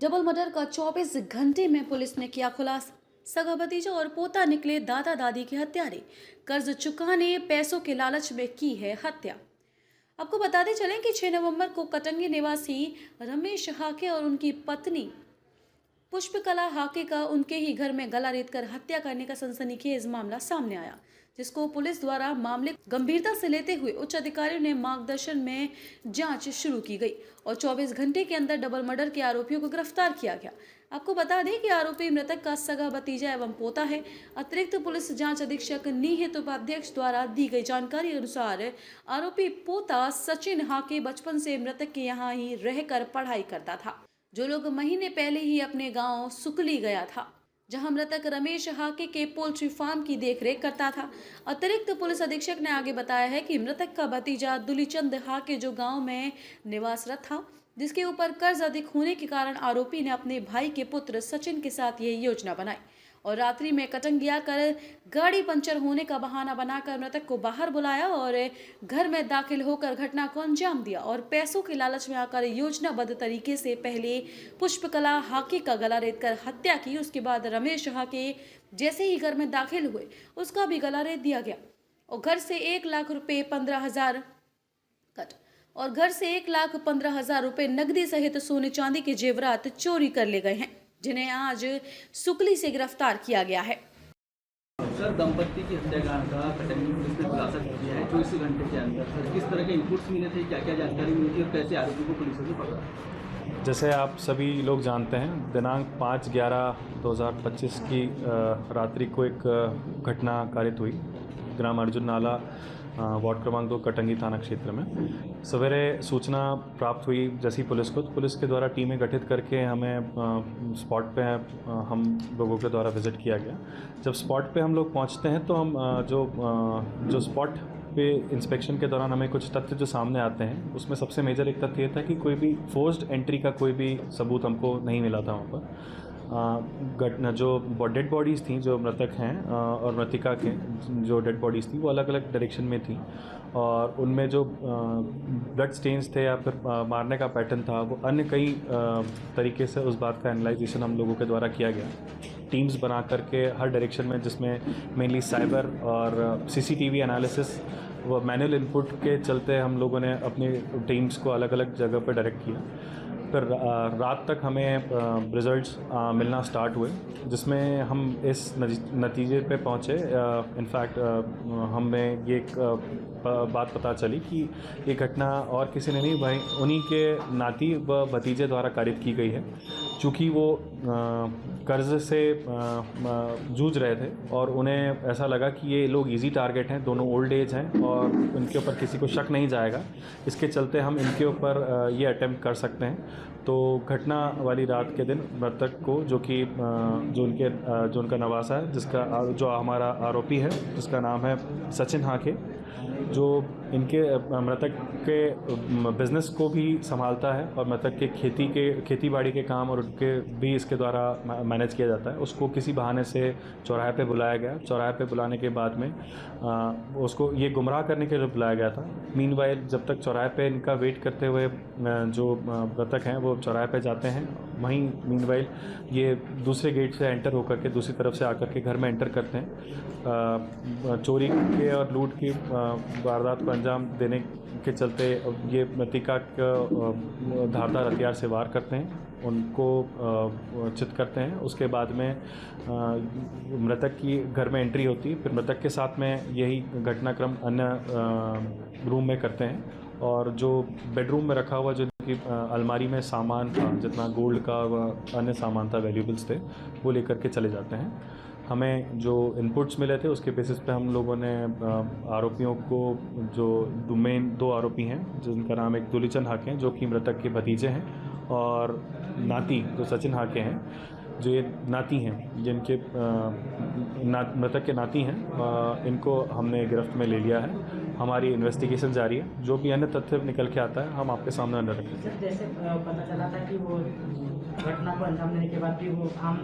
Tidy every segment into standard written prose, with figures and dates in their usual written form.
Double murder का 24 घंटे में पुलिस ने किया खुलासा। सगा भतीजा और पोता निकले दादा दादी के हत्यारे। कर्ज चुकाने पैसों के लालच में की है हत्या। आपको बताते चलें कि 6 नवंबर को कटंगी निवासी रमेश हाके और उनकी पत्नी पुष्पकला हाके का उनके ही घर में गला रेतकर हत्या करने का सनसनीखेज मामला सामने आया, जिसको पुलिस द्वारा मामले गंभीरता से लेते हुए उच्च अधिकारियों ने मार्गदर्शन में जांच शुरू की गई और 24 घंटे के अंदर डबल मर्डर के आरोपियों को गिरफ्तार किया गया। आपको बता दें कि आरोपी मृतक का सगा भतीजा एवं पोता है। अतिरिक्त पुलिस जांच अधीक्षक निहित उपाध्यक्ष द्वारा दी गई जानकारी अनुसार आरोपी पोता सचिन हाके बचपन से मृतक के यहाँ ही रहकर पढ़ाई करता था, जो लोग महीने पहले ही अपने गांव सुकली गया था, जहां मृतक रमेश हाके के पोल्ट्री फार्म की देखरेख करता था। अतिरिक्त पुलिस अधीक्षक ने आगे बताया है कि मृतक का भतीजा दुलीचंद हाके जो गांव में निवासरत था, जिसके ऊपर कर्ज अधिक होने के कारण आरोपी ने अपने भाई के पुत्र सचिन के साथ यह योजना बनाई और रात्रि में कटंगी आकर गाड़ी पंचर होने का बहाना बनाकर मृतक को बाहर बुलाया और घर में दाखिल होकर घटना को अंजाम दिया और पैसों के लालच में आकर योजनाबद्ध तरीके से पहले पुष्पकला हाके का गला रेतकर हत्या की। उसके बाद रमेश हाके जैसे ही घर में दाखिल हुए उसका भी गला रेत दिया गया और घर से 1,15,000 रुपए नकदी सहित सोने चांदी के जेवरात चोरी कर ले गए हैं, जिन्हें आज सुकली से गिरफ्तार किया गया है। सर, दंपति की हत्याकांड का कटंगी पुलिस ने खुलासा कर दिया है 24 घंटे के अंदर। सर, किस तरह के इनपुट्स मिले थे, क्या क्या जानकारी मिली थी और कैसे आरोपी को पुलिस ने पकड़ा? जैसे आप सभी लोग जानते हैं, दिनांक 5/11/2025 की रात्रि को एक घटना कारित हुई ग्राम अर्जुन नाला वार्ड क्रमांक 2 कटंगी थाना क्षेत्र में। सवेरे सूचना प्राप्त हुई जैसी पुलिस को, तो पुलिस के द्वारा टीमें गठित करके हमें स्पॉट पे हम लोगों के द्वारा विज़िट किया गया। जब स्पॉट पे हम लोग पहुंचते हैं तो हम जो स्पॉट पे इंस्पेक्शन के दौरान हमें कुछ तथ्य जो सामने आते हैं, उसमें सबसे मेजर एक तथ्य ये था कि कोई भी फोर्स्ड एंट्री का कोई भी सबूत हमको नहीं मिला था वहाँ पर। घटना जो डेड बॉडीज़ थी, जो मृतक हैं और मृतिका के जो डेड बॉडीज़ थी, वो अलग अलग डायरेक्शन में थी और उनमें जो ब्लड स्टेन्स थे या फिर मारने का पैटर्न था, वो अन्य कई तरीके से उस बात का एनालाइजेशन हम लोगों के द्वारा किया गया। टीम्स बना करके हर डायरेक्शन में, जिसमें मेनली साइबर और सीसीटीवी एनालिसिस व मैनुअल इनपुट के चलते हम लोगों ने अपनी टीम्स को अलग अलग जगह पर डायरेक्ट किया। फिर रात तक हमें रिज़ल्ट्स मिलना स्टार्ट हुए, जिसमें हम इस नतीजे पे पहुँचे। इनफैक्ट हमें ये बात पता चली कि ये घटना और किसी ने नहीं, भाई उन्हीं के नाती व भतीजे द्वारा कारित की गई है। चूँकि वो कर्ज से जूझ रहे थे और उन्हें ऐसा लगा कि ये लोग इजी टारगेट हैं, दोनों ओल्ड एज हैं और इनके ऊपर किसी को शक नहीं जाएगा, इसके चलते हम इनके ऊपर ये अटेम्प्ट कर सकते हैं। तो घटना वाली रात के दिन मृतक को, जो उनका नवासा है, जो हमारा आरोपी है, जिसका नाम है सचिन हाके, जो इनके मृतक के बिज़नेस को भी संभालता है और मृतक के खेती बाड़ी के काम और उनके भी इसके द्वारा मैनेज किया जाता है, उसको किसी बहाने से चौराहे पे बुलाया गया। चौराहे पे बुलाने के बाद में उसको ये गुमराह करने के लिए बुलाया गया था। मीनवाइल जब तक चौराहे पे इनका वेट करते हुए जो मृतक हैं वो चौराहे पे जाते हैं, वहीं मीनवाइल ये दूसरे गेट से एंटर होकर के दूसरी तरफ से आकर के घर में एंटर करते हैं। चोरी के और लूट की वारदात को अंजाम देने के चलते ये मृतिका का धारदार हथियार से वार करते हैं, उनको चित करते हैं। उसके बाद में मृतक की घर में एंट्री होती है। फिर मृतक के साथ में यही घटनाक्रम अन्य रूम में करते हैं और जो बेडरूम में रखा हुआ जो कि अलमारी में सामान था, जितना गोल्ड का व अन्य सामान था, वैल्यूबल्स थे, वो लेकर के चले जाते हैं। हमें जो इनपुट्स मिले थे उसके बेसिस पे हम लोगों ने आरोपियों को, जो मेन 2 आरोपी हैं, जिनका नाम एक दुलीचंद हाके हैं जो कि मृतक के भतीजे हैं, और नाती जो सचिन हाके हैं, जो ये नाती हैं, जिनके मृतक के नाती हैं, इनको हमने गिरफ्त में ले लिया है। हमारी इन्वेस्टिगेशन जारी है। जो भी अन्य तथ्य निकल के आता है हम आपके सामने अंदर रखेंगे। सर, जैसे पता चला था कि वो घटना को अंजाम देने के बाद भी वो आम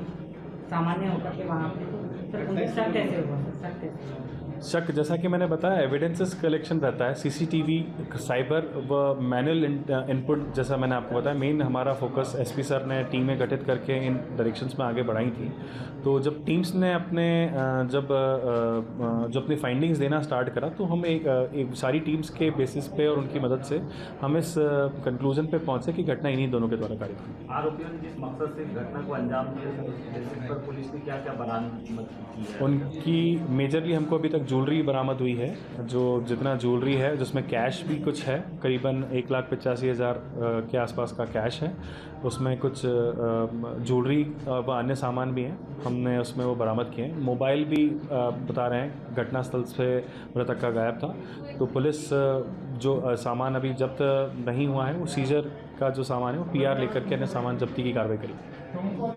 सामान्य होकर के वहाँ पे, तो सर उनके साथ कैसे हुआ? सर कैसे? शक जैसा कि मैंने बताया एविडेंसेस कलेक्शन रहता है, सीसीटीवी, साइबर व मैनुअल इनपुट। जैसा मैंने आपको बताया, मेन हमारा फोकस एसपी सर ने टीमें गठित करके इन डायरेक्शंस में आगे बढ़ाई थी। तो जब टीम्स ने जो अपनी फाइंडिंग्स देना स्टार्ट करा, तो हम एक सारी टीम्स के बेसिस पे और उनकी मदद से हम इस कंक्लूजन पे पहुंचे कि घटना इन्हीं दोनों के द्वारा कारित हुई। आरोपियों ने जिस मकसद से घटना को अंजाम दिया था, उसके बेसिस पर पुलिस ने क्या क्या बरामद की है? उनकी मेजरली हमको अभी तक ज्वेलरी बरामद हुई है। जो जितना ज्वेलरी है, जिसमें कैश भी कुछ है, करीबन 1,85,000 के आसपास का कैश है। उसमें कुछ ज्वेलरी व अन्य सामान भी हैं, हमने उसमें वो बरामद किए हैं। मोबाइल भी बता रहे हैं घटनास्थल से मृतक का गायब था। तो पुलिस जो सामान अभी जब्त नहीं हुआ है, वो सीजर का जो सामान है वो पीआर लेकर के अन्य सामान जब्ती की कार्रवाई करेगी।